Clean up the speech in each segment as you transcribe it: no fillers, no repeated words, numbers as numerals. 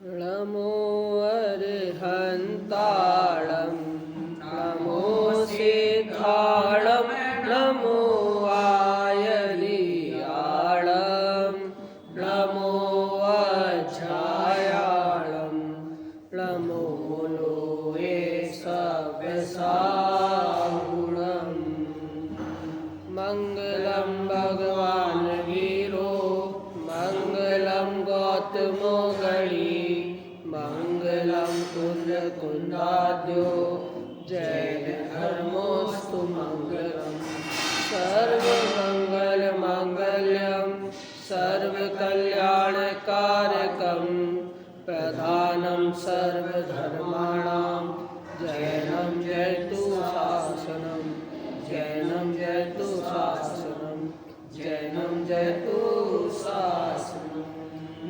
नमो अर्हन्ताळं नमो सिद्धाळं नमो आयलियाळं नमो अज्जायाळं नमो लोये सव्यसाहुणं मंगलं भगवान् वीरो मंगलं गौतमो गणी मंगलं कुन्दकुन्दाद्यो जैन धर्मोऽस्तु मंगलम् सर्वमङ्गलमाङ्गल्यं सर्वकल्याणकारकं प्रधानं सर्वधर्माणां जैनं जयतु शासनं जैनं जयतु शासनं जैनं जयतु शासनं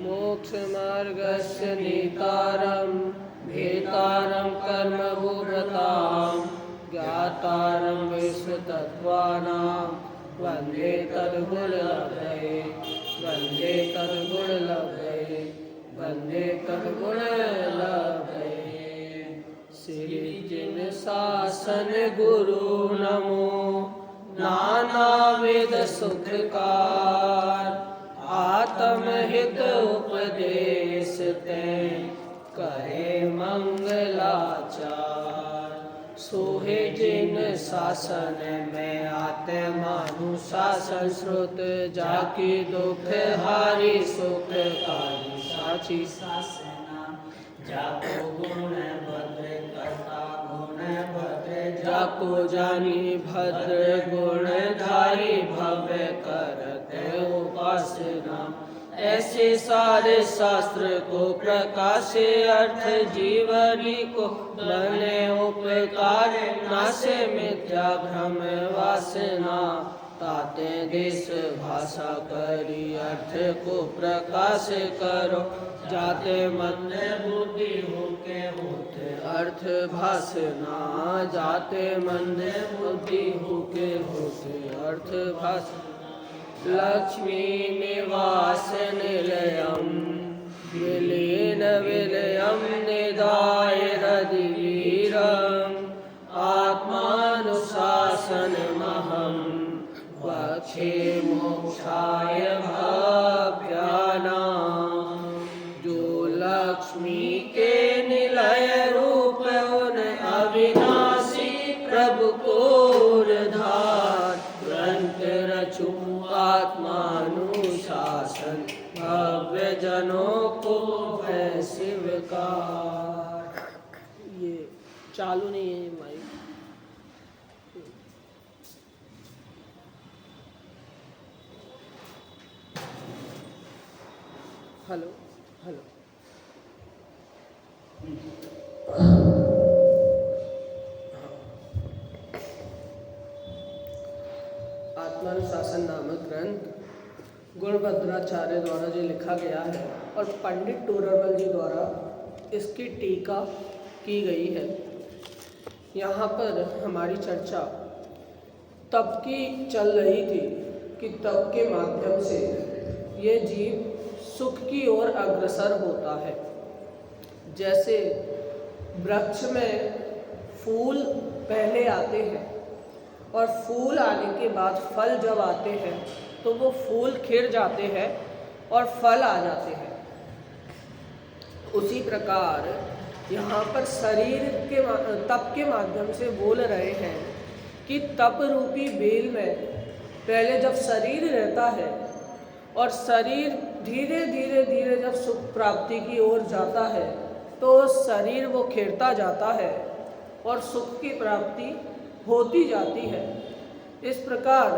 मोक्षमार्गस्य नेतारं भेतारं कर्मभूभृतां ज्ञातारं विश्वतत्त्वानां वन्दे तद्गुणलब्धये वन्दे तद्गुणलब्धये वन्दे तद्गुणलब्धये श्री जिन शासन गुरु नमो नानाविध सुखकार आत्महित उपदेश ते करे मंगलाचार सोहे जिन शासन में आत्मानुशासन श्रुत जाकी दुख हारी सुख कारी साची शासना जाको गुण भद्र करता गुण भद्र जाको जानी भद्र गुण धारी भव्य करते उपासना ऐसे सारे शास्त्र को प्रकाशे अर्थ जीवनी को बने उपकार नाशे मिथ्या भ्रम वासना ताते देश भाषा करी अर्थ को प्रकाश करो जाते मन बुद्धि होके होते अर्थ भाषना जाते मन बुद्धि होके होते अर्थ भाषना लक्ष्मी निवास निलयं विलीन विलयं निधाय रदिवीरम् आत्मानुशासनमहं वक्षे मोक्षाय भव्यानां जो लक्ष्मी के निलय रूप उन अविनाशी प्रभु को धार ग्रंथ रचू आत्मानुशासन भव्य जनों को है शिवकार। ये चालू नहीं है माइक। हेलो हेलो आत्मानुशासन नामक ग्रंथ गुणभद्राचार्य द्वारा जो लिखा गया है और पंडित टोडरमल जी द्वारा इसकी टीका की गई है। यहाँ पर हमारी चर्चा तप की चल रही थी कि तप के माध्यम से ये जीव सुख की ओर अग्रसर होता है। जैसे वृक्ष में फूल पहले आते हैं और फूल आने के बाद फल जब आते हैं तो वो फूल खिल जाते हैं और फल आ जाते हैं। उसी प्रकार यहाँ पर शरीर के तप के माध्यम से बोल रहे हैं कि तप रूपी बेल में पहले जब शरीर रहता है और शरीर धीरे धीरे धीरे जब सुख प्राप्ति की ओर जाता है तो शरीर वो खिलता जाता है और सुख की प्राप्ति होती जाती है। इस प्रकार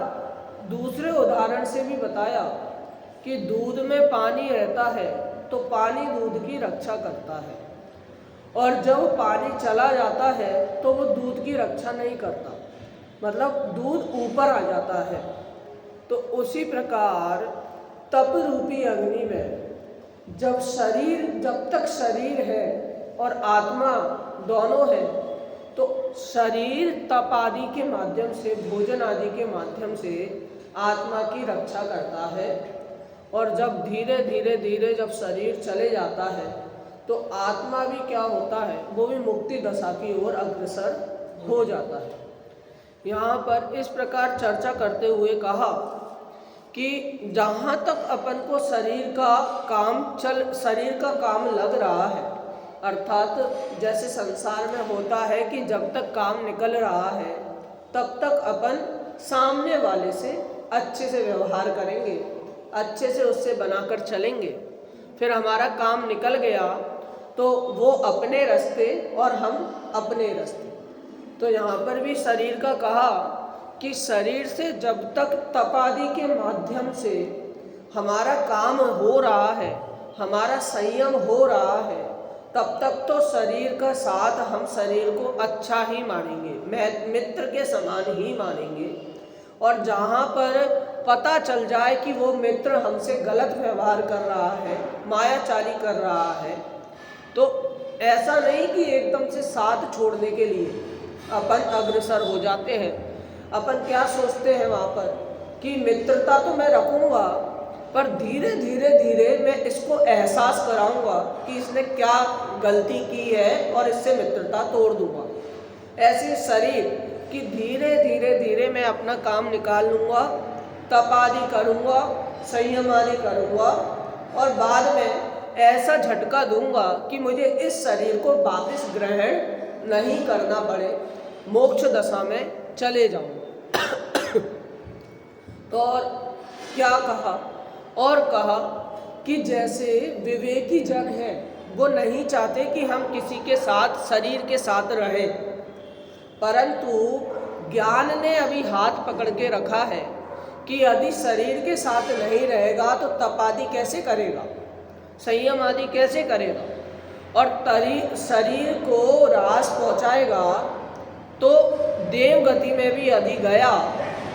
दूसरे उदाहरण से भी बताया कि दूध में पानी रहता है तो पानी दूध की रक्षा करता है और जब पानी चला जाता है तो वो दूध की रक्षा नहीं करता, मतलब दूध ऊपर आ जाता है। तो उसी प्रकार तप रूपी अग्नि में जब तक शरीर है और आत्मा दोनों है तो शरीर तप आदि के माध्यम से भोजन आदि के माध्यम से आत्मा की रक्षा करता है और जब धीरे धीरे धीरे जब शरीर चले जाता है तो आत्मा भी क्या होता है, वो भी मुक्ति दशा की ओर अग्रसर हो जाता है। यहाँ पर इस प्रकार चर्चा करते हुए कहा कि जहाँ तक अपन को शरीर का काम लग रहा है, अर्थात जैसे संसार में होता है कि जब तक काम निकल रहा है तब तक अपन सामने वाले से अच्छे से व्यवहार करेंगे, अच्छे से उससे बनाकर चलेंगे। फिर हमारा काम निकल गया तो वो अपने रास्ते और हम अपने रास्ते। तो यहाँ पर भी शरीर का कहा कि शरीर से जब तक तपादि के माध्यम से हमारा काम हो रहा है, हमारा संयम हो रहा है, तब तक तो शरीर का साथ हम शरीर को अच्छा ही मानेंगे, मित्र के समान ही मानेंगे। और जहाँ पर पता चल जाए कि वो मित्र हमसे गलत व्यवहार कर रहा है, मायाचारी कर रहा है, तो ऐसा नहीं कि एकदम से साथ छोड़ने के लिए अपन अग्रसर हो जाते हैं। अपन क्या सोचते हैं वहाँ पर कि मित्रता तो मैं रखूँगा, पर धीरे धीरे मैं इसको एहसास कराऊंगा कि इसने क्या गलती की है और इससे मित्रता तोड़ दूंगा। ऐसे शरीर कि धीरे धीरे मैं अपना काम निकाल लूँगा, तप आदि करूँगा, संयम आदि करूँगा, और बाद में ऐसा झटका दूंगा कि मुझे इस शरीर को वापस ग्रहण नहीं करना पड़े, मोक्ष दशा में चले जाऊँ। तो और क्या कहा, और कहा कि जैसे विवेकी जन है वो नहीं चाहते कि हम किसी के साथ, शरीर के साथ रहें, परंतु ज्ञान ने अभी हाथ पकड़ के रखा है कि यदि शरीर के साथ नहीं रहेगा तो तप आदि कैसे करेगा, संयम आदि कैसे करेगा, और शरीर को रास पहुँचाएगा। तो देव गति में भी यदि गया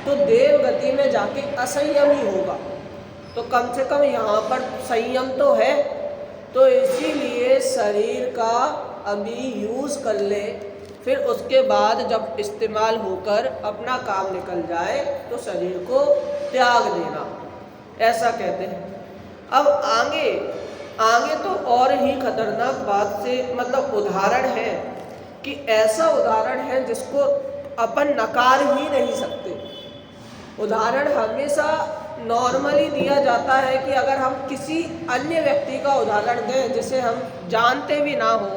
तो देव गति में जाके असंयम ही होगा। तो कम से कम यहाँ पर संयम तो है, तो इसीलिए शरीर का अभी यूज़ कर ले, फिर उसके बाद जब इस्तेमाल होकर अपना काम निकल जाए तो शरीर को त्याग देना, ऐसा कहते हैं। अब आगे तो और ही खतरनाक बात से मतलब उदाहरण है कि ऐसा उदाहरण है जिसको अपन नकार ही नहीं सकते। उदाहरण हमेशा नॉर्मली दिया जाता है कि अगर हम किसी अन्य व्यक्ति का उदाहरण दें जिसे हम जानते भी ना हो,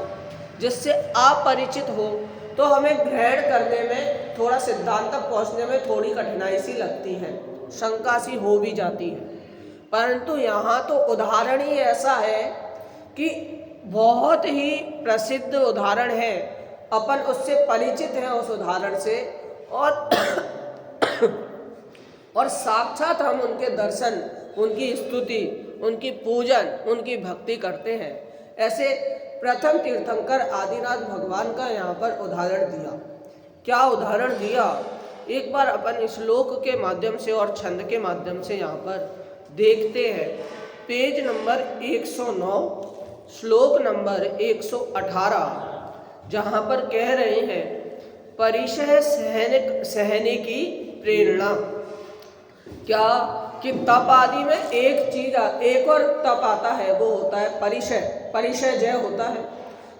जिससे अपरिचित हो, तो हमें ग्रहण करने में, थोड़ा सिद्धांत तक पहुंचने में थोड़ी कठिनाई सी लगती है, शंका सी हो भी जाती है। परंतु यहाँ तो उदाहरण ही ऐसा है कि बहुत ही प्रसिद्ध उदाहरण है, अपन उससे परिचित हैं उस उदाहरण से, और साक्षात हम उनके दर्शन, उनकी स्तुति, उनकी पूजन, उनकी भक्ति करते हैं। ऐसे प्रथम तीर्थंकर आदिनाथ भगवान का यहाँ पर उदाहरण दिया। क्या उदाहरण दिया, एक बार अपन श्लोक के माध्यम से और छंद के माध्यम से यहाँ पर देखते हैं। पेज नंबर 109, श्लोक नंबर 118, जहाँ पर कह रहे हैं परिशय सहने की प्रेरणा। क्या कि तप आदि में एक और तप आता है, वो होता है परिशय जय होता है।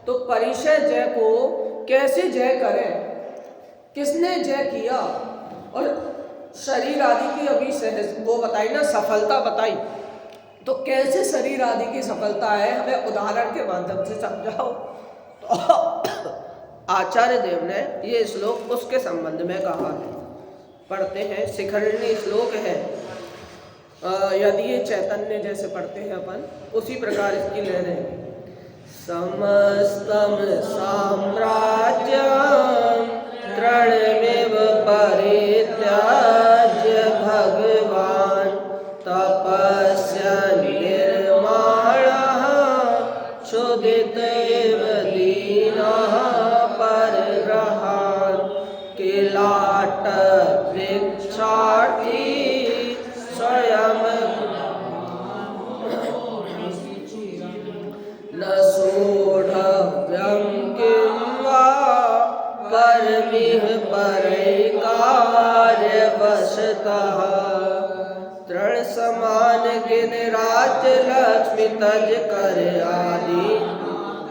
तो परिशय जय को कैसे जय करें, किसने जय किया, और शरीर आदि की अभी वो बताई ना, सफलता बताई। तो कैसे शरीर आदि की सफलता है, हमें उदाहरण के माध्यम से समझाओ। तो आचार्य देव ने ये श्लोक उसके संबंध में कहा है। पढ़ते हैं, शिखरणी श्लोक है। यदि ये चैतन्य जैसे पढ़ते हैं अपन, उसी प्रकार इसकी ले रहे हैं। समस्तम साम्राज्यम तृणमेव परित्याज्य भगवान तपस्य निर्माणः क्षुदित एव दीनः परग्रहान् किलाट वृक्षार्थी स्वयं न सोढव्यं किं वा परमिह परैकार्यवशतः तृण समान गिन राज्य लक्ष्मी तज कर आदि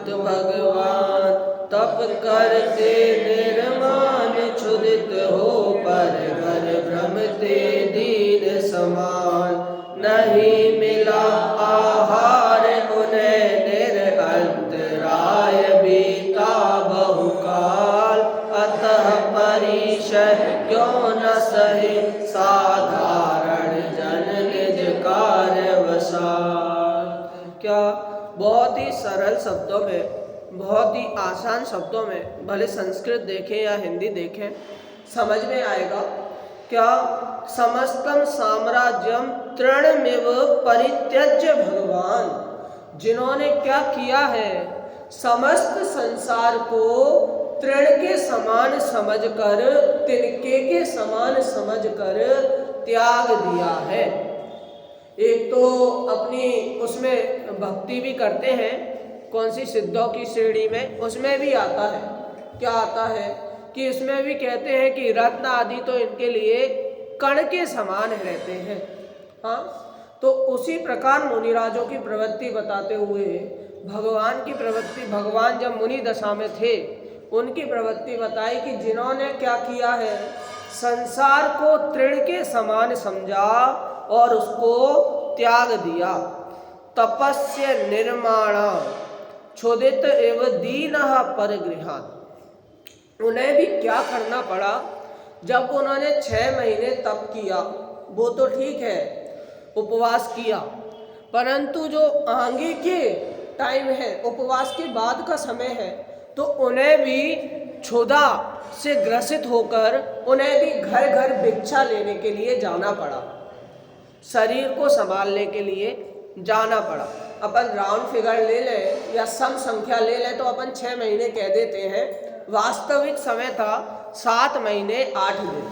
तो भगवान तप करते निर्माण क्षुदित हो पर घर भ्रमते दीन समान। नहीं मिला आहार उन्हें निरंतराय बीता बहुकाल। अतः परिशय क्यों न सहे साधारण जन निज कार्य वसात। क्या बहुत ही सरल शब्दों में, बहुत ही आसान शब्दों में, भले संस्कृत देखें या हिंदी देखें, समझ में आएगा। क्या समस्तम साम्राज्यम तृणमिव परित्यज्य भगवान, जिन्होंने क्या किया है, समस्त संसार को तृण के समान समझकर, तिनके के समान समझकर त्याग दिया है। एक तो अपनी उसमें भक्ति भी करते हैं, कौन सी सिद्धों की श्रेणी में, उसमें भी आता है, क्या आता है कि इसमें भी कहते हैं कि रत्न आदि तो इनके लिए कण के समान रहते हैं। हाँ, तो उसी प्रकार मुनिराजों की प्रवृत्ति बताते हुए भगवान की प्रवृत्ति, भगवान जब मुनि दशा में थे उनकी प्रवृत्ति बताई कि जिन्होंने क्या किया है, संसार को तृण के समान समझा और उसको त्याग दिया। तपस्य निर्माण क्षुदित एव दीनः परिगृहात्, उन्हें भी क्या करना पड़ा, जब उन्होंने 6 महीने तप किया, वो तो ठीक है, उपवास किया, परंतु जो आगे के टाइम है, उपवास के बाद का समय है, तो उन्हें भी क्षुधा से ग्रसित होकर उन्हें भी घर घर भिक्षा लेने के लिए जाना पड़ा, शरीर को संभालने के लिए जाना पड़ा। अपन राउंड फिगर ले लें या सम संख्या ले लें तो अपन 6 महीने कह देते हैं, वास्तविक समय था 7 महीने 8 दिन,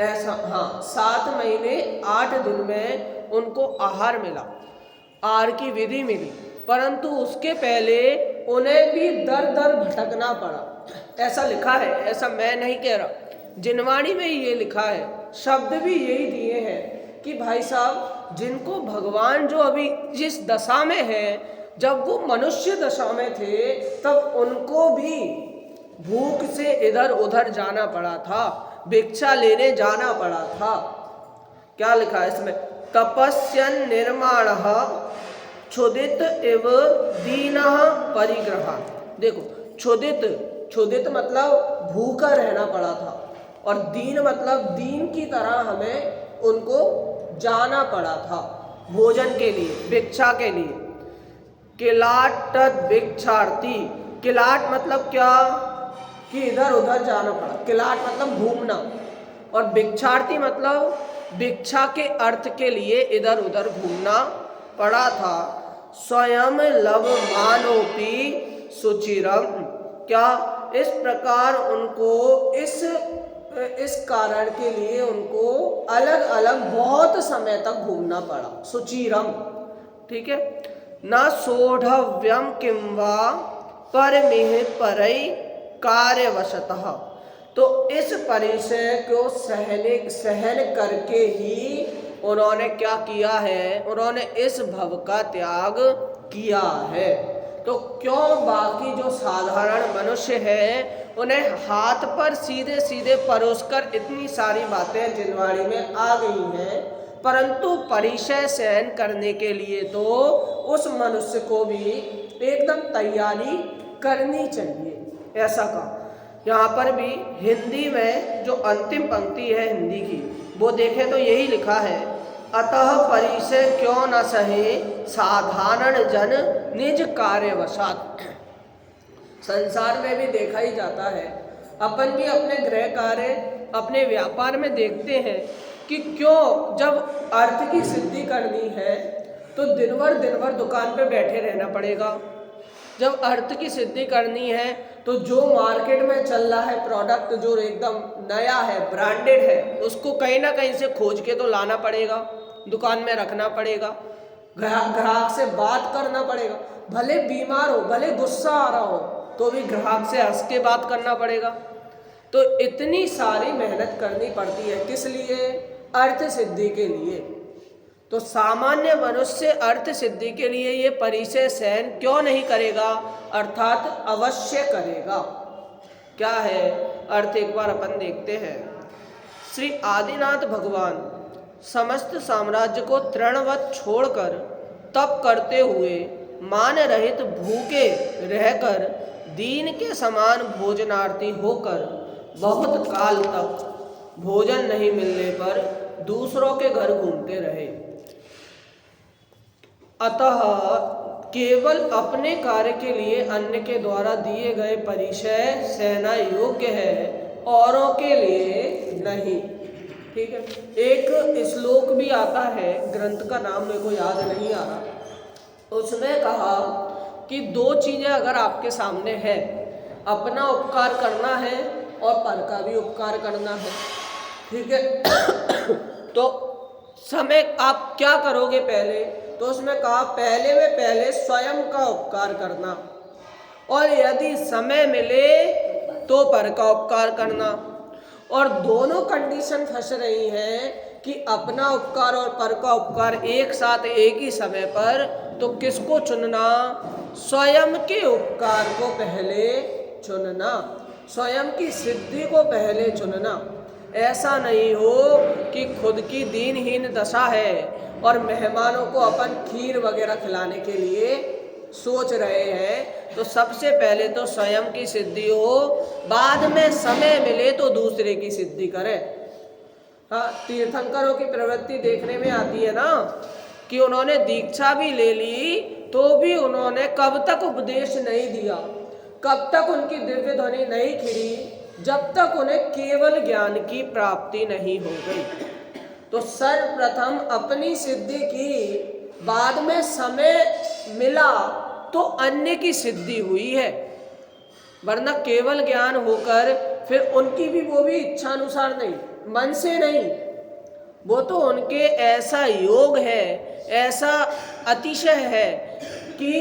ऐसा। हाँ, 7 महीने 8 दिन में उनको आहार मिला, आहार की विधि मिली, परंतु उसके पहले उन्हें भी दर दर भटकना पड़ा। ऐसा लिखा है, ऐसा मैं नहीं कह रहा, जिनवाणी में ये लिखा है, शब्द भी यही दिए हैं कि भाई साहब, जिनको भगवान जो अभी जिस दशा में है, जब वो मनुष्य दशा में थे तब उनको भी भूख से इधर उधर जाना पड़ा था, भिक्षा लेने जाना पड़ा था। क्या लिखा है इसमें, तपस्यन निर्माण क्षुदित एव दीनः परिग्रहात्। देखो, क्षुदित मतलब भूखा रहना पड़ा था, और दीन मतलब दीन की तरह हमें उनको जाना पड़ा था भोजन के लिए, भिक्षा के लिए। किलाट भिक्षार्थी, किलाट मतलब क्या कि इधर उधर जाना पड़ा, किलाट मतलब घूमना, और भिक्षार्थी मतलब भिक्षा के अर्थ के लिए इधर उधर घूमना पड़ा था। स्वयं लभमानोपि सुचिरम, क्या इस प्रकार उनको इस कारण के लिए उनको अलग अलग बहुत समय तक घूमना पड़ा। सुचिरम, ठीक है ना, सोढ़व्यम किंवा परमिह परई कार्यवशतः, तो इस परिचय को सहन करके ही उन्होंने क्या किया है, उन्होंने इस भव का त्याग किया है। तो क्यों बाकी जो साधारण मनुष्य हैं उन्हें हाथ पर सीधे सीधे परोसकर इतनी सारी बातें जिनवाणी में आ गई हैं, परंतु परिचय सहन करने के लिए तो उस मनुष्य को भी एकदम तैयारी करनी चाहिए, ऐसा कहा। यहाँ पर भी हिंदी में जो अंतिम पंक्ति है हिंदी की, वो देखें तो यही लिखा है, अतः परिचय क्यों न सहे साधारण जन निज कार्यवशात। संसार में भी देखा ही जाता है, अपन भी अपने गृह कार्य, अपने व्यापार में देखते हैं कि क्यों जब अर्थ की सिद्धि करनी है तो दिन भर दुकान पे बैठे रहना पड़ेगा। जब अर्थ की सिद्धि करनी है तो जो मार्केट में चल रहा है प्रोडक्ट, जो एकदम नया है, ब्रांडेड है, उसको कहीं ना कहीं से खोज के तो लाना पड़ेगा, दुकान में रखना पड़ेगा, ग्राहक से बात करना पड़ेगा, भले बीमार हो, भले गुस्सा आ रहा हो, तो भी ग्राहक से हंस के बात करना पड़ेगा। तो इतनी सारी मेहनत करनी पड़ती है, किस लिए? अर्थ सिद्धि के लिए। तो सामान्य मनुष्य अर्थ सिद्धि के लिए ये परिचय सहन क्यों नहीं करेगा, अर्थात अवश्य करेगा। क्या है अर्थ, एक बार अपन देखते हैं। श्री आदिनाथ भगवान समस्त साम्राज्य को तृणवत छोड़कर तप करते हुए मान रहित भूखे रहकर दीन के समान भोजनार्थी होकर बहुत काल तक भोजन नहीं मिलने पर दूसरों के घर घूमते रहे। अतः केवल अपने कार्य के लिए अन्य के द्वारा दिए गए परिचय सहना योग्य है, औरों के लिए नहीं। ठीक है, एक श्लोक भी आता है, ग्रंथ का नाम मेरे को याद नहीं आ रहा, उसमें कहा कि दो चीजें अगर आपके सामने है, अपना उपकार करना है और पर का भी उपकार करना है। ठीक है तो समय आप क्या करोगे पहले, तो उसमें कहा पहले में पहले स्वयं का उपकार करना, और यदि समय मिले तो पर का उपकार करना। और दोनों कंडीशन फंस रही हैं कि अपना उपकार और पर का उपकार एक साथ एक ही समय पर, तो किसको चुनना, स्वयं के उपकार को पहले चुनना, स्वयं की सिद्धि को पहले चुनना। ऐसा नहीं हो कि खुद की दीनहीन दशा है और मेहमानों को अपन खीर वगैरह खिलाने के लिए सोच रहे हैं, तो सबसे पहले तो स्वयं की सिद्धि हो, बाद में समय मिले तो दूसरे की सिद्धि करें। हाँ, तीर्थंकरों की प्रवृत्ति देखने में आती है ना कि उन्होंने दीक्षा भी ले ली तो भी उन्होंने कब तक उपदेश नहीं दिया, कब तक उनकी दिव्य ध्वनि नहीं खिली, जब तक उन्हें केवल ज्ञान की प्राप्ति नहीं हो गई। तो सर्वप्रथम अपनी सिद्धि की, बाद में समय मिला तो अन्य की सिद्धि हुई है, वरना केवल ज्ञान होकर फिर उनकी भी वो भी इच्छा अनुसार नहीं, मन से नहीं, वो तो उनके ऐसा योग है, ऐसा अतिशय है कि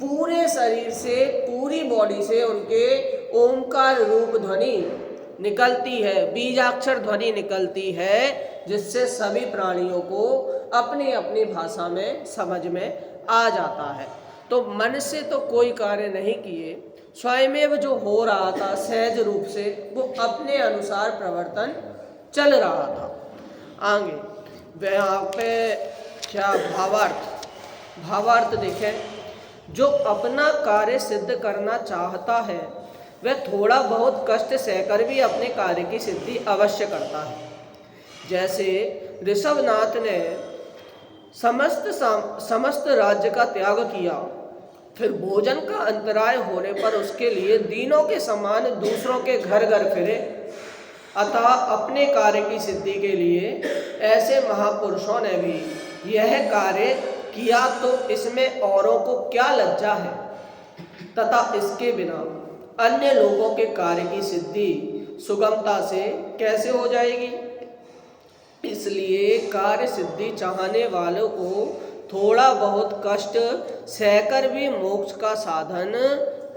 पूरे शरीर से, पूरी बॉडी से उनके ओंकार रूप ध्वनि निकलती है, बीजाक्षर ध्वनि निकलती है, जिससे सभी प्राणियों को अपनी अपनी भाषा में समझ में आ जाता है। तो मन से तो कोई कार्य नहीं किए, स्वयमेव जो हो रहा था सहज रूप से, वो अपने अनुसार प्रवर्तन चल रहा था। आगे यहाँ पे क्या भावार्थ देखें, जो अपना कार्य सिद्ध करना चाहता है वह थोड़ा बहुत कष्ट सहकर भी अपने कार्य की सिद्धि अवश्य करता है। जैसे ऋषभनाथ ने समस्त राज्य का त्याग किया, फिर भोजन का अंतराय होने पर उसके लिए दीनों के समान दूसरों के घर घर फिरे। अतः अपने कार्य की सिद्धि के लिए ऐसे महापुरुषों ने भी यह कार्य किया, तो इसमें औरों को क्या लज्जा है, तथा इसके बिना अन्य लोगों के कार्य की सिद्धि सुगमता से कैसे हो जाएगी। इसलिए कार्य सिद्धि चाहने वालों को थोड़ा बहुत कष्ट सहकर भी मोक्ष का साधन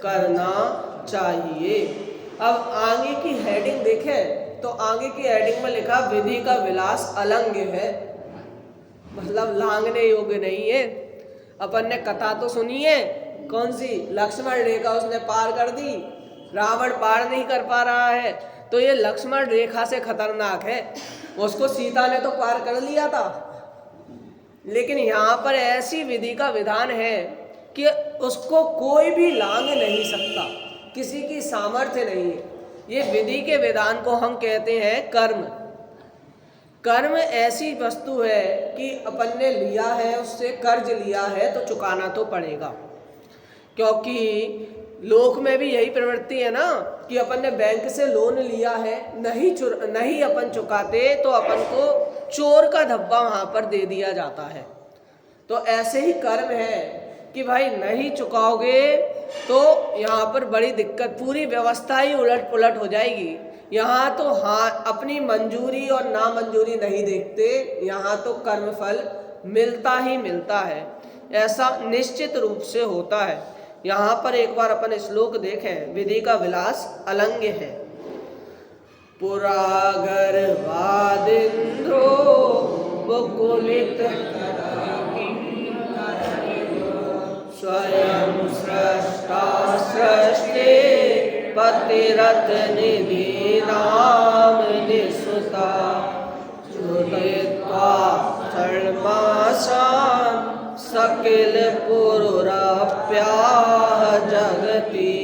करना चाहिए। अब आगे की हेडिंग देखें तो आगे की हेडिंग में लिखा विधि का विलास अलंघ्य है, मतलब लांघने योग्य नहीं है। अपन ने कथा तो सुनी है, कौन सी, लक्ष्मण रेखा उसने पार कर दी, रावण पार नहीं कर पा रहा है, तो ये लक्ष्मण रेखा से खतरनाक है। उसको सीता ने तो पार कर लिया था, लेकिन यहाँ पर ऐसी विधि का विधान है कि उसको कोई भी लांघ नहीं सकता, किसी की सामर्थ्य नहीं है। ये विधि के विधान को हम कहते हैं कर्म। कर्म ऐसी वस्तु है कि अपन ने लिया है, उससे कर्ज लिया है तो चुकाना तो पड़ेगा, क्योंकि लोक में भी यही प्रवृत्ति है ना कि अपन ने बैंक से लोन लिया है, नहीं अपन चुकाते तो अपन को चोर का धब्बा वहाँ पर दे दिया जाता है। तो ऐसे ही कर्म है कि भाई नहीं चुकाओगे तो यहाँ पर बड़ी दिक्कत, पूरी व्यवस्था ही उलट पुलट हो जाएगी। यहाँ तो हाँ अपनी मंजूरी और नामंजूरी नहीं देखते, यहाँ तो कर्मफल मिलता ही मिलता है, ऐसा निश्चित रूप से होता है। यहाँ पर एक बार अपन श्लोक देखें, विधि का विलास अलंघ्य है। पुरागर वादिंद्रो बकुलित तीरथ निधि नाम निसुता चुदित्वा सर्वमासान् सकिल पुरुरप्याः जगति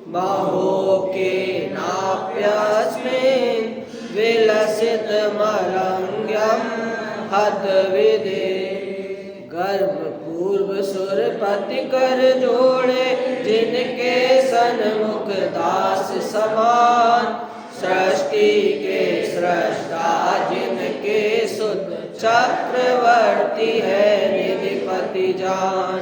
महोके नाप्यस्मिन् विलसितमरङ्ग्यं हतविदे गर्भ पूर्व सुरपति कर जोड़े जिनके सन्मुख दास समान सृष्टि के सृष्टा जिनके सुत चक्रवर्ती है निधिपति जान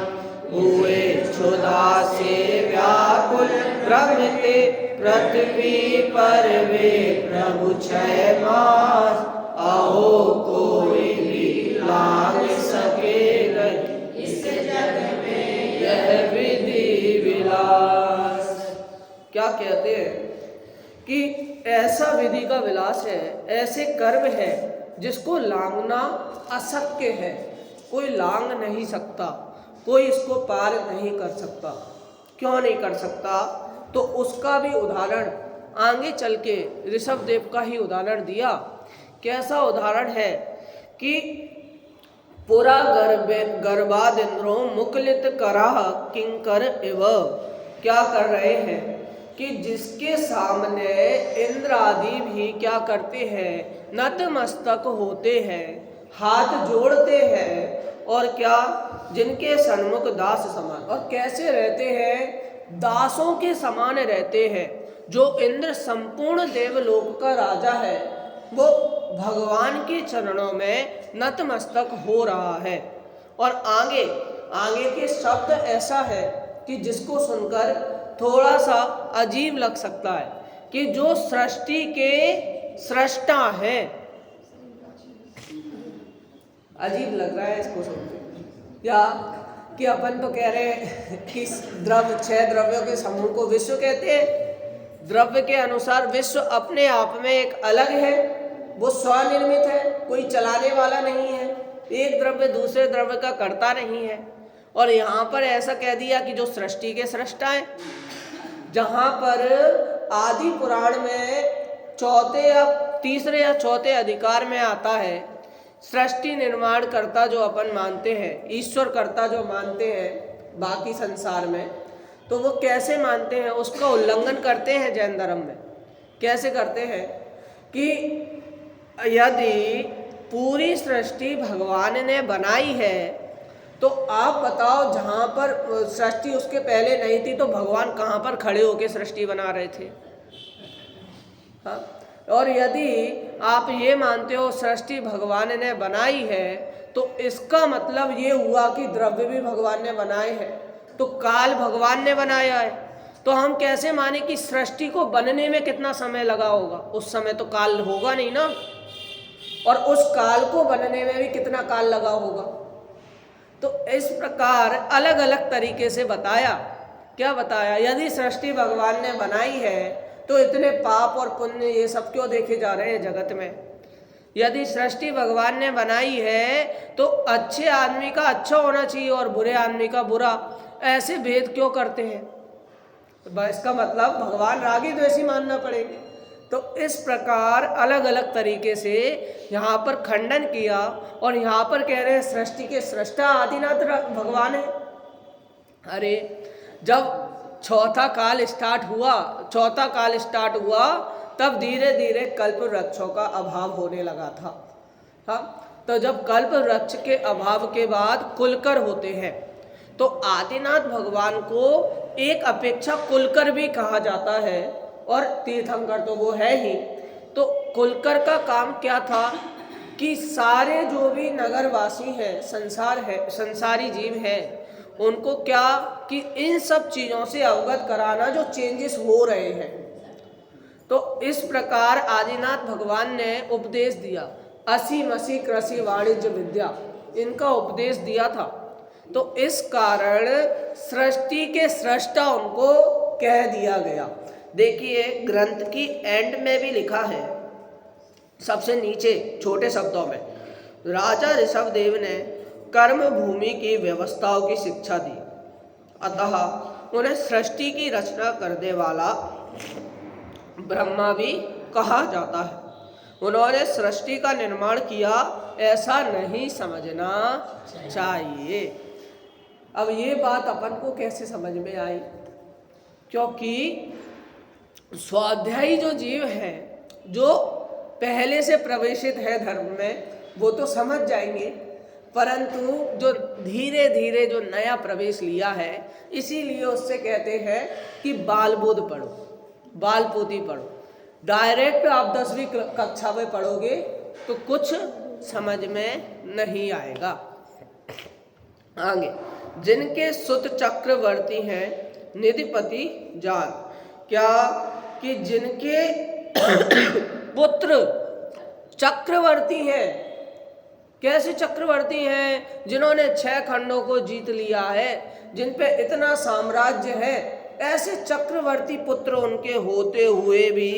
हुए क्षुधा से व्याकुल भ्रमिते पृथ्वी पर वे प्रभु 6 मास अहो कोई भी लाग सके इस जग में यह विधि विलास। क्या कहते हैं कि ऐसा विधि का विलास है, ऐसे कर्म है जिसको लांघना अशक्य है, कोई लांघ नहीं सकता, कोई इसको पार नहीं कर सकता। क्यों नहीं कर सकता? तो उसका भी उदाहरण आगे चल के ऋषभदेव का ही उदाहरण दिया। कैसा उदाहरण है कि पुरा गर्भादिन्द्रो मुकुलित कराह किंकर इव। क्या कर रहे हैं कि जिसके सामने इंद्र आदि भी क्या करते हैं, नतमस्तक होते हैं, हाथ जोड़ते हैं, और क्या जिनके सन्मुख दास समान, और कैसे रहते हैं, दासों के समान रहते हैं। जो इंद्र संपूर्ण देवलोक का राजा है वो भगवान के चरणों में नतमस्तक हो रहा है। और आगे के शब्द ऐसा है कि जिसको सुनकर थोड़ा सा अजीब लग सकता है कि जो सृष्टि के सृष्टा हैं, अजीब लग रहा है इसको सुनकर, या कि अपन तो कह रहे हैं कि 6 द्रव्यों के समूह को विश्व कहते हैं। द्रव्य के अनुसार विश्व अपने आप में एक अलग है, वो स्वनिर्मित है, कोई चलाने वाला नहीं है, एक द्रव्य दूसरे द्रव्य का कर्ता नहीं है। और यहाँ पर ऐसा कह दिया कि जो सृष्टि के सृष्टा है, जहाँ पर आदि पुराण में 3 या 4 अधिकार में आता है, सृष्टि निर्माण करता जो अपन मानते हैं, ईश्वर करता जो मानते हैं बाकी संसार में, तो वो कैसे मानते हैं, उसका उल्लंघन करते हैं जैन धर्म में। कैसे करते हैं कि यदि पूरी सृष्टि भगवान ने बनाई है तो आप बताओ, जहाँ पर सृष्टि उसके पहले नहीं थी तो भगवान कहाँ पर खड़े होकर सृष्टि बना रहे थे? हाँ, और यदि आप ये मानते हो सृष्टि भगवान ने बनाई है तो इसका मतलब ये हुआ कि द्रव्य भी भगवान ने बनाए हैं, तो काल भगवान ने बनाया है। तो हम कैसे माने कि सृष्टि को बनने में कितना समय लगा होगा? उस समय तो काल होगा नहीं ना, और उस काल को बनने में भी कितना काल लगा होगा। तो इस प्रकार अलग अलग तरीके से बताया। क्या बताया? यदि सृष्टि भगवान ने बनाई है तो इतने पाप और पुण्य ये सब क्यों देखे जा रहे हैं जगत में? यदि सृष्टि भगवान ने बनाई है तो अच्छे आदमी का अच्छा होना चाहिए और बुरे आदमी का बुरा, ऐसे भेद क्यों करते हैं? इसका मतलब भगवान रागी द्वेषी मानना पड़ेगा। तो इस प्रकार अलग अलग तरीके से यहाँ पर खंडन किया, और यहाँ पर कह रहे हैं सृष्टि के सृष्टा आदिनाथ भगवान है। अरे जब चौथा काल स्टार्ट हुआ तब धीरे धीरे कल्प वृक्षों का अभाव होने लगा था। हाँ, तो जब कल्प वृक्ष के अभाव के बाद कुलकर होते हैं, तो आदिनाथ भगवान को एक अपेक्षा कुलकर भी कहा जाता है, और तीर्थंकर तो वो है ही। तो कुलकर का काम क्या था कि सारे जो भी नगरवासी हैं, संसारी जीव हैं, उनको क्या कि इन सब चीज़ों से अवगत कराना जो चेंजेस हो रहे हैं। तो इस प्रकार आदिनाथ भगवान ने उपदेश दिया, असी मसी कृषि वाणिज्य विद्या, इनका उपदेश दिया था। तो इस कारण सृष्टि के सृष्टा उनको कह दिया गया। देखिए ग्रंथ की एंड में भी लिखा है, सबसे नीचे छोटे शब्दों में, राजा ऋषभदेव ने कर्म भूमि की व्यवस्थाओं की शिक्षा दी, अतः उन्हें सृष्टि की रचना करने वाला ब्रह्मा भी कहा जाता है। उन्होंने सृष्टि का निर्माण किया, ऐसा नहीं समझना चाहिए। अब ये बात अपन को कैसे समझ में आई? क्योंकि स्वाध्यायी जो जीव है, जो पहले से प्रवेशित है धर्म में, वो तो समझ जाएंगे, परंतु जो धीरे धीरे जो नया प्रवेश लिया है, इसीलिए उससे कहते हैं कि बाल बोध पढ़ो, बाल पोथी पढ़ो। डायरेक्ट आप 10वीं कक्षा में पढ़ोगे तो कुछ समझ में नहीं आएगा। आगे, जिनके सुत चक्रवर्ती हैं निधिपति जान, क्या कि जिनके पुत्र चक्रवर्ती हैं। कैसे चक्रवर्ती हैं? जिन्होंने 6 खंडों को जीत लिया है, जिन पे इतना साम्राज्य है, ऐसे चक्रवर्ती पुत्र उनके होते हुए भी,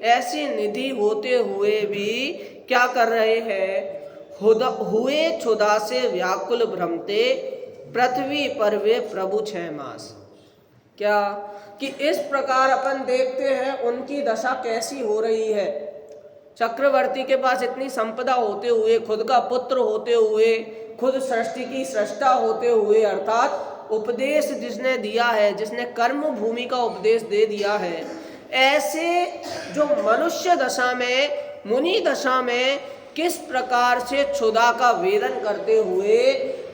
ऐसी निधि होते हुए भी क्या कर रहे हैं? हुए क्षुधा से व्याकुल भ्रमते, पृथ्वी पर वे प्रभु 6 मास। क्या कि इस प्रकार अपन देखते हैं उनकी दशा कैसी हो रही है। चक्रवर्ती के पास इतनी संपदा होते हुए, खुद का पुत्र होते हुए, खुद सृष्टि की सृष्टा होते हुए, अर्थात उपदेश जिसने दिया है, जिसने कर्म भूमि का उपदेश दे दिया है, ऐसे जो मनुष्य दशा में, मुनि दशा में किस प्रकार से क्षुधा का वेदन करते हुए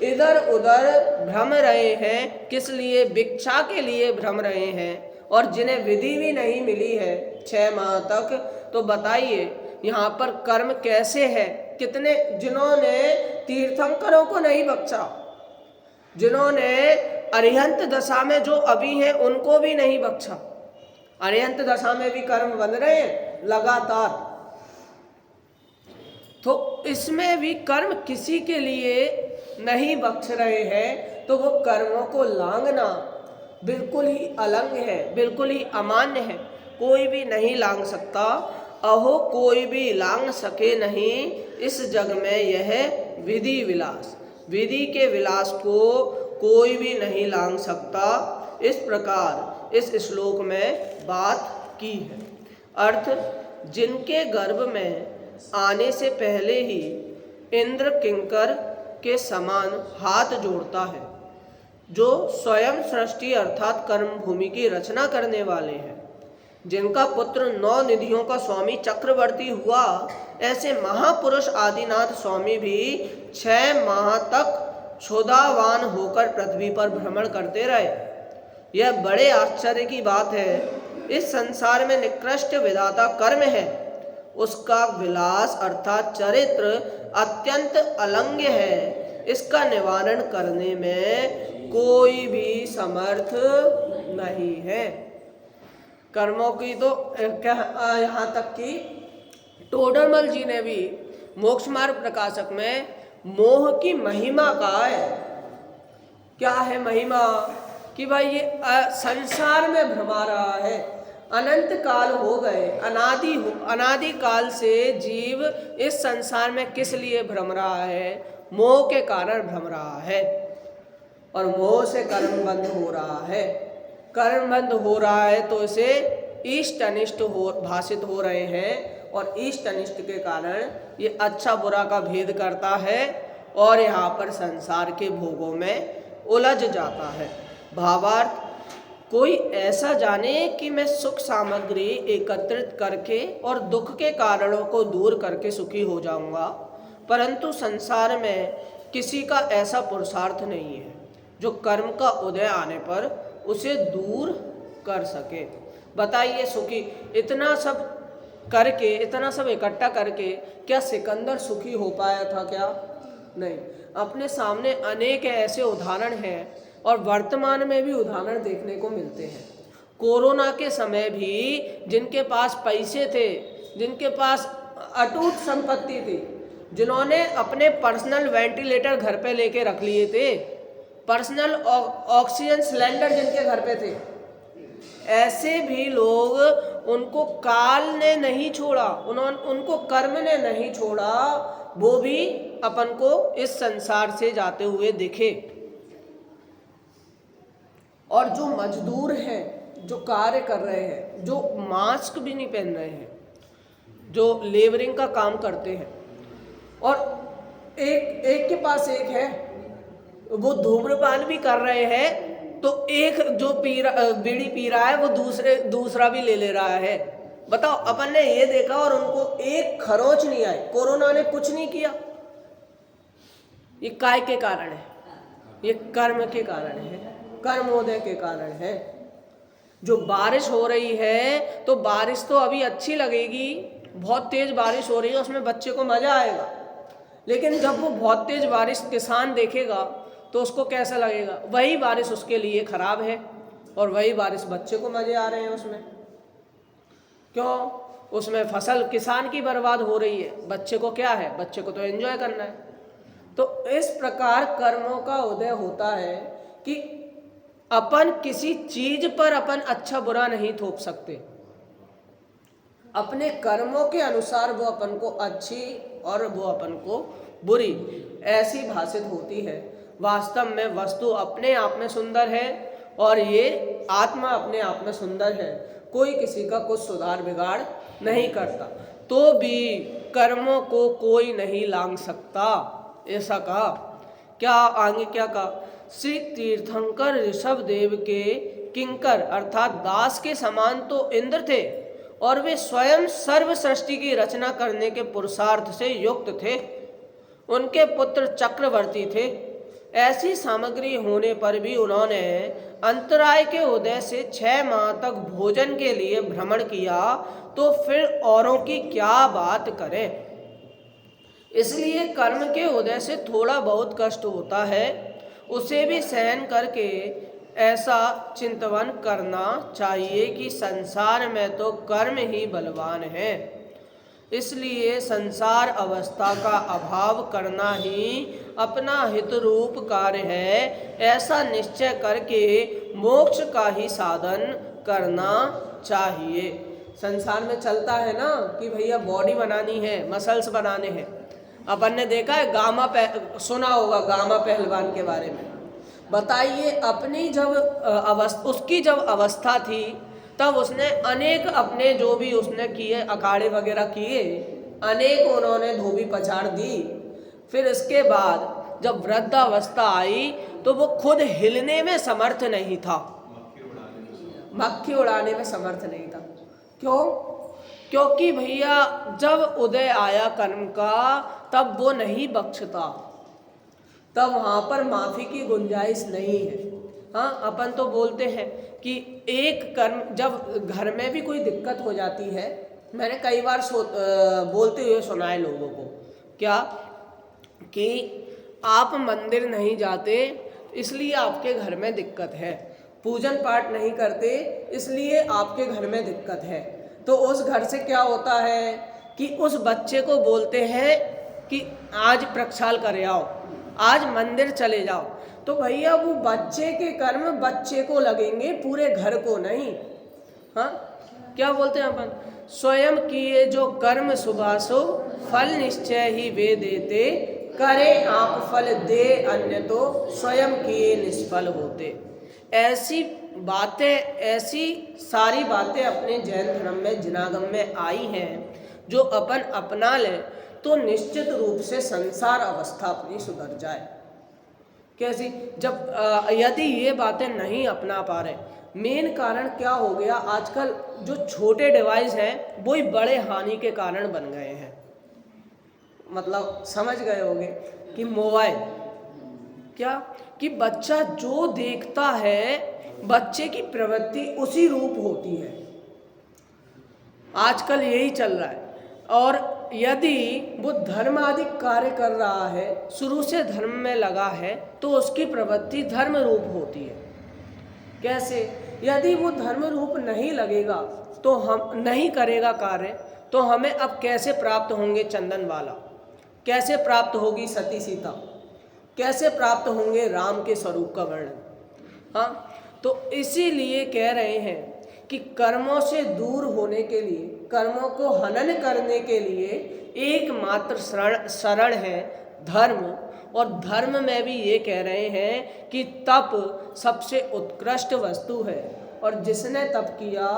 इधर उधर भ्रम रहे हैं, किस लिए? भिक्षा के लिए भ्रम रहे हैं, और जिन्हें विधि भी नहीं मिली है 6 माह तक। तो बताइए यहाँ पर कर्म कैसे है? कितने, जिन्होंने तीर्थंकरों को नहीं बख्शा, जिन्होंने अरिहंत दशा में जो अभी हैं उनको भी नहीं बख्शा। अरिहंत दशा में भी कर्म बन रहे हैं लगातार, तो इसमें भी कर्म किसी के लिए नहीं बख्श रहे हैं। तो वो कर्मों को लांघना बिल्कुल ही अलंग है, बिल्कुल ही अमान्य है, कोई भी नहीं लांघ सकता। अहो कोई भी लांघ सके नहीं इस जग में यह विधि विलास, विधि के विलास को कोई भी नहीं लांघ सकता। इस प्रकार इस श्लोक में बात की है। अर्थ, जिनके गर्भ में आने से पहले ही इंद्र किंकर के समान हाथ जोड़ता है, जो स्वयं सृष्टि अर्थात कर्म भूमि की रचना करने वाले हैं, जिनका पुत्र 9 निधियों का स्वामी चक्रवर्ती हुआ, ऐसे महापुरुष आदिनाथ स्वामी भी 6 माह तक क्षुधावान होकर पृथ्वी पर भ्रमण करते रहे। यह बड़े आश्चर्य की बात है। इस संसार में निकृष्ट विधाता कर्म है, उसका विलास अर्थात चरित्र अत्यंत अलंघ्य है। इसका निवारण करने में कोई भी समर्थ नहीं है। कर्मों की तो यहाँ तक कि टोडरमल जी ने भी मोक्ष मार्ग प्रकाशक में मोह की महिमा कहा है। क्या है महिमा? कि भाई ये संसार में भ्रमा रहा है, अनंत काल हो गए, अनादि काल से जीव इस संसार में किस लिए भ्रम रहा है? मोह के कारण भ्रम रहा है, और मोह से कर्म बंद हो रहा है। कर्म बंद हो रहा है तो इसे इष्ट अनिष्ट भाषित हो रहे हैं, और इष्ट अनिष्ट के कारण ये अच्छा बुरा का भेद करता है, और यहाँ पर संसार के भोगों में उलझ जाता है। भावार्थ, कोई ऐसा जाने कि मैं सुख सामग्री एकत्रित करके और दुख के कारणों को दूर करके सुखी हो जाऊंगा, परंतु संसार में किसी का ऐसा पुरुषार्थ नहीं है जो कर्म का उदय आने पर उसे दूर कर सके। बताइए, सुखी इतना सब करके, इतना सब इकट्ठा करके क्या सिकंदर सुखी हो पाया था? क्या नहीं। अपने सामने अनेक ऐसे उदाहरण हैं, और वर्तमान में भी उदाहरण देखने को मिलते हैं। कोरोना के समय भी जिनके पास पैसे थे, जिनके पास अटूट संपत्ति थी, जिन्होंने अपने पर्सनल वेंटिलेटर घर पे लेके रख लिए थे, पर्सनल ऑक्सीजन सिलेंडर जिनके घर पे थे, ऐसे भी लोग, उनको काल ने नहीं छोड़ा, उनको कर्म ने नहीं छोड़ा, वो भी अपन को इस संसार से जाते हुए दिखे। और जो मजदूर हैं, जो कार्य कर रहे हैं, जो मास्क भी नहीं पहन रहे हैं, जो लेबरिंग का काम करते हैं, और एक के पास एक है, वो धूम्रपान भी कर रहे हैं, तो एक जो बीड़ी पी रहा है वो दूसरा भी ले रहा है। बताओ, अपन ने ये देखा और उनको एक खरोच नहीं आई, कोरोना ने कुछ नहीं किया। ये काय के कारण है? ये कर्म के कारण है, कर्मोदय के कारण है। जो बारिश हो रही है, तो बारिश तो अभी अच्छी लगेगी, बहुत तेज बारिश हो रही है, उसमें बच्चे को मजा आएगा, लेकिन जब वो बहुत तेज बारिश किसान देखेगा तो उसको कैसा लगेगा? वही बारिश उसके लिए खराब है, और वही बारिश बच्चे को मजे आ रहे हैं उसमें। क्यों? उसमें फसल किसान की बर्बाद हो रही है, बच्चे को क्या है? बच्चे को तो एंजॉय करना है। तो इस प्रकार कर्मों का उदय होता है कि अपन किसी चीज पर अपन अच्छा बुरा नहीं थोप सकते। अपने कर्मों के अनुसार वो अपन को अच्छी और वो अपन को बुरी ऐसी भाषित होती है। वास्तव में वस्तु अपने आप में सुंदर है, और ये आत्मा अपने आप में सुंदर है। कोई किसी का कुछ सुधार बिगाड़ नहीं करता, तो भी कर्मों को कोई नहीं लांघ सकता, ऐसा कहा। क्या आगे क्या कहा? श्री तीर्थंकर ऋषभ देव के किंकर अर्थात दास के समान तो इंद्र थे, और वे स्वयं सर्व सृष्टि की रचना करने के पुरुषार्थ से युक्त थे। उनके पुत्र चक्रवर्ती थे। ऐसी सामग्री होने पर भी उन्होंने अंतराय के उदय से 6 माह तक भोजन के लिए भ्रमण किया, तो फिर औरों की क्या बात करें। इसलिए कर्म के उदय से थोड़ा बहुत कष्ट होता है, उसे भी सहन करके ऐसा चिंतन करना चाहिए कि संसार में तो कर्म ही बलवान है। इसलिए संसार अवस्था का अभाव करना ही अपना हित रूप कार्य है, ऐसा निश्चय करके मोक्ष का ही साधन करना चाहिए। संसार में चलता है ना कि भैया बॉडी बनानी है, मसल्स बनाने हैं। अपन ने देखा है सुना होगा गामा पहलवान के बारे में। बताइए, अपनी जब उसकी जब अवस्था थी, तब उसने अनेक अपने जो भी उसने किए अखाड़े वगैरह किए, अनेक उन्होंने धोबी पछाड़ दी। फिर इसके बाद जब वृद्धावस्था आई तो वो खुद हिलने में समर्थ नहीं था, मक्खी उड़ाने में समर्थ नहीं था। क्यों? क्योंकि भैया जब उदय आया कर्म का, तब वो नहीं बख्शता, तब वहाँ पर माफ़ी की गुंजाइश नहीं है। हाँ, अपन तो बोलते हैं कि एक कर्म, जब घर में भी कोई दिक्कत हो जाती है, मैंने कई बार बोलते हुए सुना है लोगों को, क्या कि आप मंदिर नहीं जाते इसलिए आपके घर में दिक्कत है, पूजन पाठ नहीं करते इसलिए आपके घर में दिक्कत है। तो उस घर से क्या होता है कि उस बच्चे को बोलते हैं कि आज प्रक्षाल कर आओ, आज मंदिर चले जाओ। तो भैया वो बच्चे के कर्म बच्चे को लगेंगे, पूरे घर को नहीं। हाँ, क्या बोलते हैं अपन? स्वयं किए जो कर्म शुभाशुभ फल निश्चय ही वे देते, करे आप फल दे अन्य तो स्वयं किए निष्फल होते। ऐसी बातें, ऐसी सारी बातें अपने जैन धर्म में जिनागम में आई हैं, जो अपन अपना लें तो निश्चित रूप से संसार अवस्था अपनी सुधर जाए। कैसी? जब यदि ये बातें नहीं अपना पा रहे, मेन कारण क्या हो गया, आजकल जो छोटे डिवाइस हैं वो ही बड़े हानि के कारण बन गए हैं। मतलब समझ गए होंगे कि मोबाइल क्या, कि बच्चा जो देखता है बच्चे की प्रवृत्ति उसी रूप होती है। आजकल यही चल रहा है। और यदि वो धर्म आदि कार्य कर रहा है, शुरू से धर्म में लगा है, तो उसकी प्रवृत्ति धर्म रूप होती है। कैसे? यदि वो धर्म रूप नहीं लगेगा तो हम नहीं करेगा कार्य, तो हमें अब कैसे प्राप्त होंगे चंदन वाला, कैसे प्राप्त होगी सती सीता, कैसे प्राप्त होंगे राम के स्वरूप का वर्णन। हाँ, तो इसीलिए कह रहे हैं कि कर्मों से दूर होने के लिए, कर्मों को हनन करने के लिए एकमात्र शरण है धर्म। और धर्म में भी ये कह रहे हैं कि तप सबसे उत्कृष्ट वस्तु है। और जिसने तप किया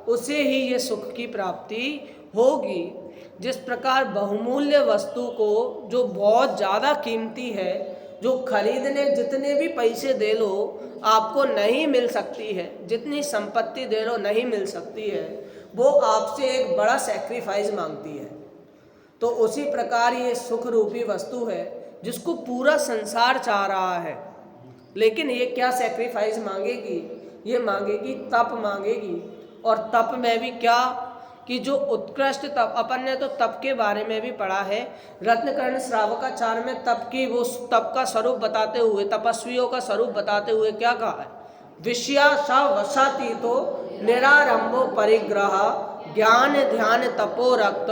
उसे ही ये सुख की प्राप्ति होगी। जिस प्रकार बहुमूल्य वस्तु को, जो बहुत ज़्यादा कीमती है, जो खरीदने जितने भी पैसे दे लो आपको नहीं मिल सकती है, जितनी संपत्ति दे लो नहीं मिल सकती है, वो आपसे एक बड़ा सैक्रिफाइस मांगती है। तो उसी प्रकार ये सुख रूपी वस्तु है जिसको पूरा संसार चाह रहा है, लेकिन ये क्या सैक्रिफाइस मांगेगी? ये मांगेगी तप मांगेगी। और तप में भी क्या कि जो उत्कृष्ट तप, अपन ने तो तप के बारे में भी पढ़ा है, रत्नकर्ण श्रावकाचार्य में तप की, वो तप का स्वरूप बताते हुए, तपस्वियों का स्वरूप बताते हुए क्या कहा है? विषया सा वसाती तो निरारंभो परिग्रह ज्ञान ध्यान तपो रक्त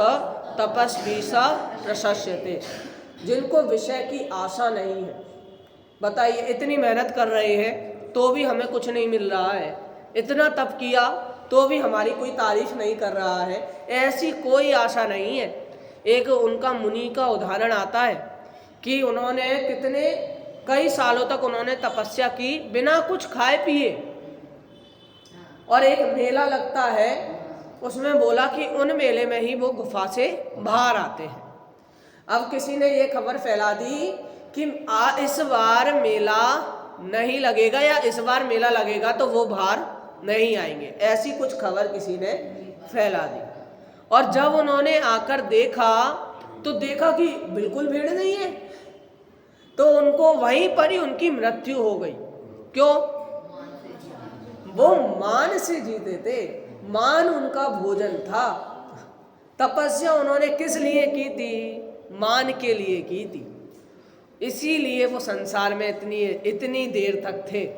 तपस्वी सा प्रशस्यते। जिनको विषय की आशा नहीं है, बताइए इतनी मेहनत कर रहे हैं तो भी हमें कुछ नहीं मिल रहा है, इतना तप किया तो भी हमारी कोई तारीफ नहीं कर रहा है, ऐसी कोई आशा नहीं है। एक उनका मुनि का उदाहरण आता है कि उन्होंने कई सालों तक उन्होंने तपस्या की बिना कुछ खाए पिए, और एक मेला लगता है, उसमें बोला कि उन मेले में ही वो गुफा से बाहर आते हैं। अब किसी ने ये खबर फैला दी कि इस बार मेला नहीं लगेगा, या इस बार मेला लगेगा तो वो बाहर नहीं आएंगे, ऐसी कुछ खबर किसी ने फैला दी। और जब उन्होंने आकर देखा तो देखा कि बिल्कुल भीड़ नहीं है, तो उनको वहीं पर ही उनकी मृत्यु हो गई। क्यों? वो मान से जीते थे, मान उनका भोजन था। तपस्या उन्होंने किस लिए की थी? मान के लिए की थी, इसीलिए वो संसार में इतनी देर तक थे।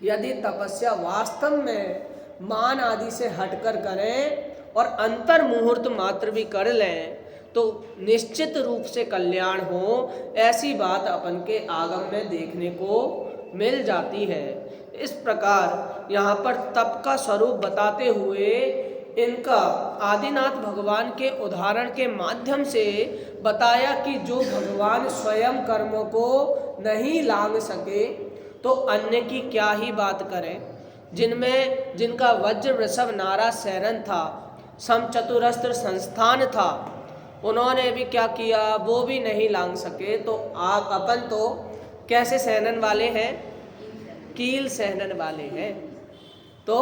यदि तपस्या वास्तव में मान आदि से हटकर करें और अंतर मुहूर्त मात्र भी कर लें तो निश्चित रूप से कल्याण हो, ऐसी बात अपन के आगम में देखने को मिल जाती है। इस प्रकार यहाँ पर तप का स्वरूप बताते हुए इनका आदिनाथ भगवान के उदाहरण के माध्यम से बताया कि जो भगवान स्वयं कर्मों को नहीं लांघ सके तो अन्य की क्या ही बात करें। जिनका वज्र वृषभ नारा सैरन था, समचतुरस्त्र संस्थान था, उन्होंने भी क्या किया? वो भी नहीं लांघ सके। तो आप अपन तो कैसे सहनन वाले हैं? कील सहनन वाले हैं। तो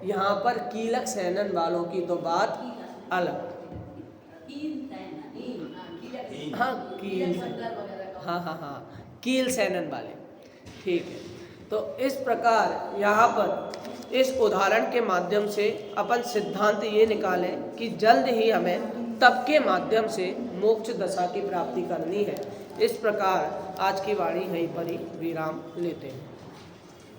यहाँ पर कीलक सहनन वालों की तो बात अलग। हाँ कील, हाँ कील सहनन वाले, ठीक है। तो इस प्रकार यहाँ पर इस उदाहरण के माध्यम से अपन सिद्धांत ये निकालें कि जल्द ही हमें तप के माध्यम से मोक्ष दशा की प्राप्ति करनी है। इस प्रकार आज की वाणी यहीं पर ही विराम लेते हैं।